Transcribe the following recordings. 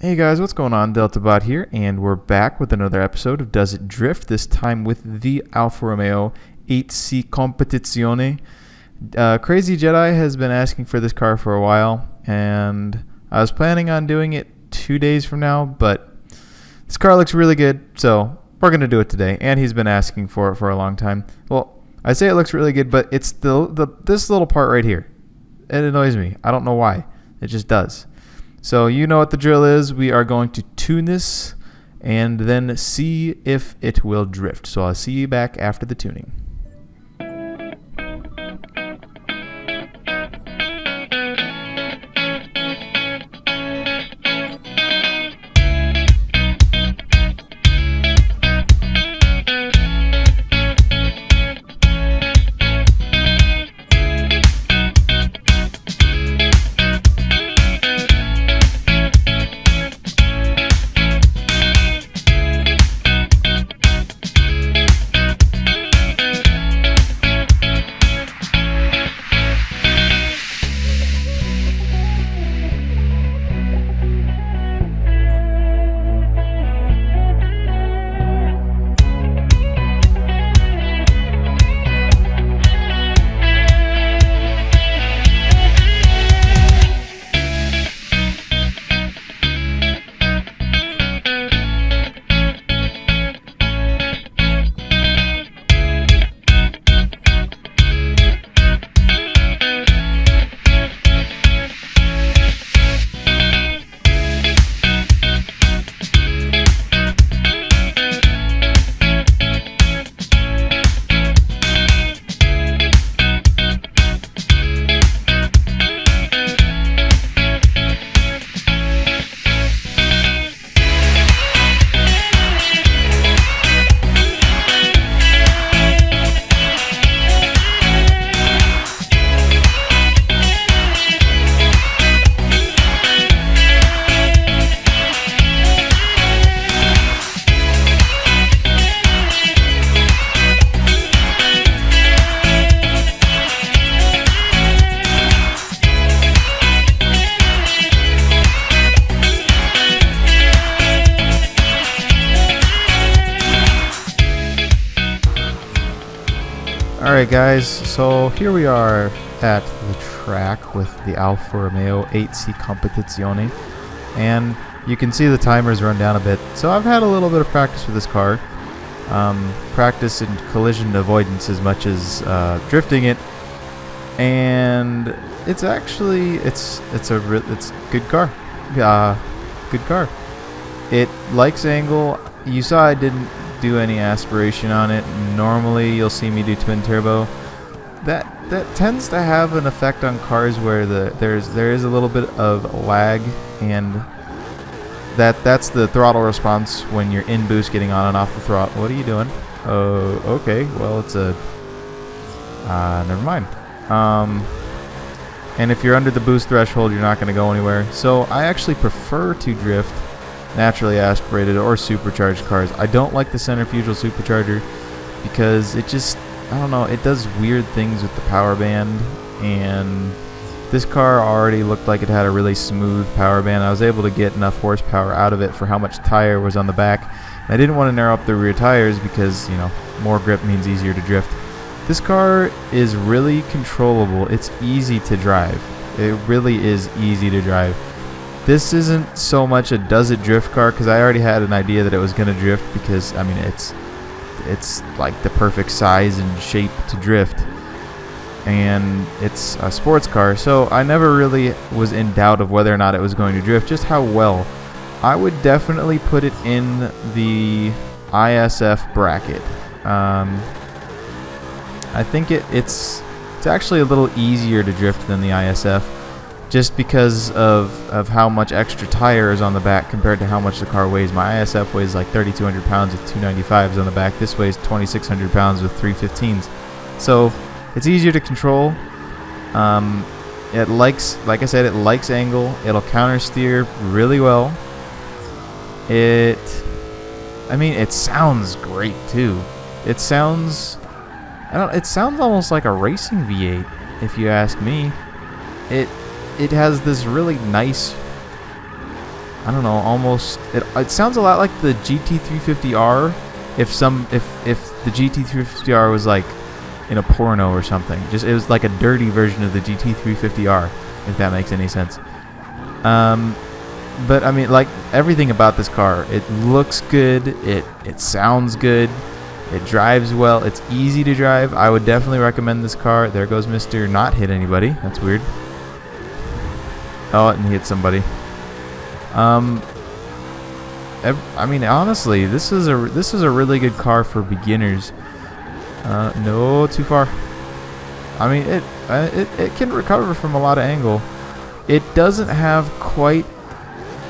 Hey guys, what's going on? DeltaBot here, and we're back with another episode of Does It Drift, this time with the Alfa Romeo 8C Competizione. Crazy Jedi has been asking for this car for a while, and I was planning on doing it 2 days from now, but this car looks really good, so we're going to do it today, and he's been asking for it for a long time. Well, I say it looks really good, but it's this little part right here. It annoys me. I don't know why. It just does. So you know what the drill is. We are going to tune this and then see if it will drift. So I'll see you back after the tuning. Alright guys, so here we are at the track with the Alfa Romeo 8C Competizione, and you can see the timers run down a bit. So I've had a little bit of practice with this car, practice in collision avoidance as much as drifting it, and it's actually it's good car, good car. It likes angle. You saw I didn't do any aspiration on it. Normally you'll see me do twin turbo. That tends to have an effect on cars where there is a little bit of lag, and that's the throttle response when you're in boost getting on and off the throttle. What are you doing? Oh, okay. Well, it's a never mind. And if you're under the boost threshold, you're not going to go anywhere. So I actually prefer to drift naturally aspirated or supercharged cars. I don't like the centrifugal supercharger because it just, I don't know, it does weird things with the power band, and this car already looked like it had a really smooth power band. I was able to get enough horsepower out of it for how much tire was on the back. And I didn't want to narrow up the rear tires because, you know, more grip means easier to drift. This car is really controllable. It's easy to drive. It really is easy to drive. This isn't so much a does it drift car, because I already had an idea that it was going to drift, because I mean it's like the perfect size and shape to drift, and it's a sports car, so I never really was in doubt of whether or not it was going to drift. Just how well. I would definitely put it in the ISF bracket. I think it's actually a little easier to drift than the ISF, just because of how much extra tire is on the back compared to how much the car weighs. My ISF weighs like 3,200 pounds with 295s on the back. This weighs 2,600 pounds with 315s. So it's easier to control. It likes, like I said, it likes angle. It'll counter steer really well. I mean, it sounds great too. It sounds, it sounds almost like a racing V8, if you ask me. It has this really nice I don't know, almost it sounds a lot like the GT350R if the GT350R was like in a porno or something. Just it was like a dirty version of the GT350R, if that makes any sense. But I mean, like, everything about this car, it looks good, it sounds good, it drives well, it's easy to drive. I would definitely recommend this car. There goes Mr. Not hit anybody. That's weird. Oh, and he hit somebody. I mean, honestly, this is a really good car for beginners. No, too far. I mean, it can recover from a lot of angle. It doesn't have quite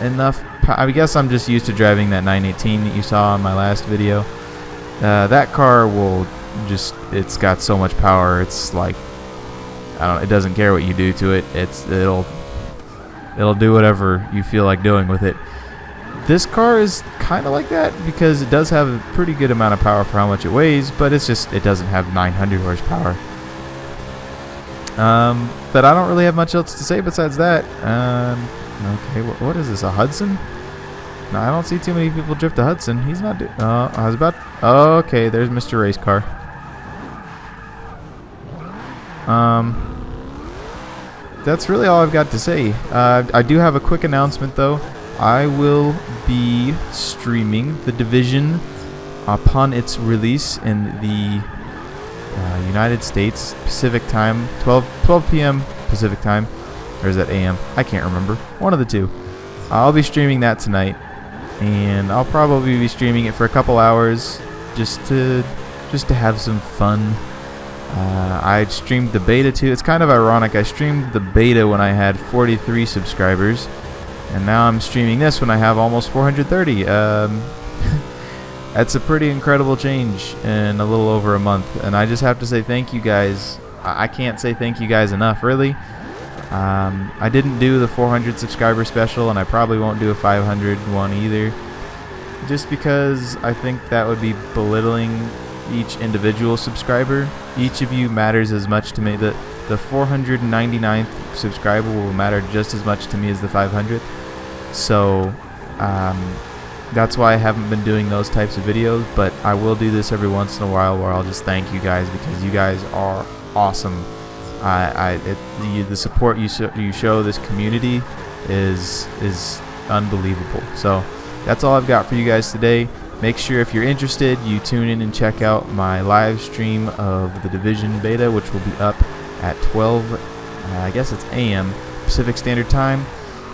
enough. I guess I'm just used to driving that 918 that you saw in my last video. That car will just, it's got so much power. It's like, I don't know, it doesn't care what you do to it. It'll do whatever you feel like doing with it. This car is kind of like that because it does have a pretty good amount of power for how much it weighs, but it's just, it doesn't have 900 horsepower. But I don't really have much else to say besides that. Okay, what is this, a Hudson? No, I don't see too many people drift a Hudson. He's not I was about, okay, there's Mr. Race Car. That's really all I've got to say. I do have a quick announcement though. I will be streaming The Division upon its release in the United States Pacific time, 12 p.m. Pacific time, or is that AM? I can't remember. One of the two. I'll be streaming that tonight, and I'll probably be streaming it for a couple hours just to have some fun. I streamed the beta too. It's kind of ironic. I streamed the beta when I had 43 subscribers, and now I'm streaming this when I have almost 430. That's a pretty incredible change in a little over a month, and I just have to say thank you guys. I can't say thank you guys enough, really. I didn't do the 400 subscriber special, and I probably won't do a 500 one either, just because I think that would be belittling each individual subscriber. Each of you matters as much to me. The 499th subscriber will matter just as much to me as the 500th. So that's why I haven't been doing those types of videos, but I will do this every once in a while where I'll just thank you guys, because you guys are awesome. The support you show this community is unbelievable. So that's all I've got for you guys today. Make sure, if you're interested, you tune in and check out my live stream of the Division beta, which will be up at 12 I guess it's AM Pacific Standard Time.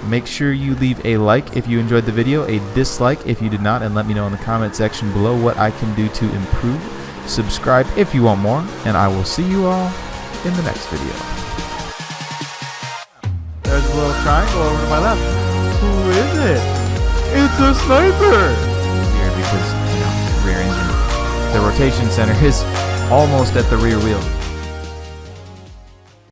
Make sure you leave a like if you enjoyed the video, a dislike if you did not, and let me know in the comment section below what I can do to improve. Subscribe if you want more, and I will see you all in the next video. There's a little triangle over to my left. Who is it? It's a sniper! Weird, because, you know, rear engine. The rotation center is almost at the rear wheel.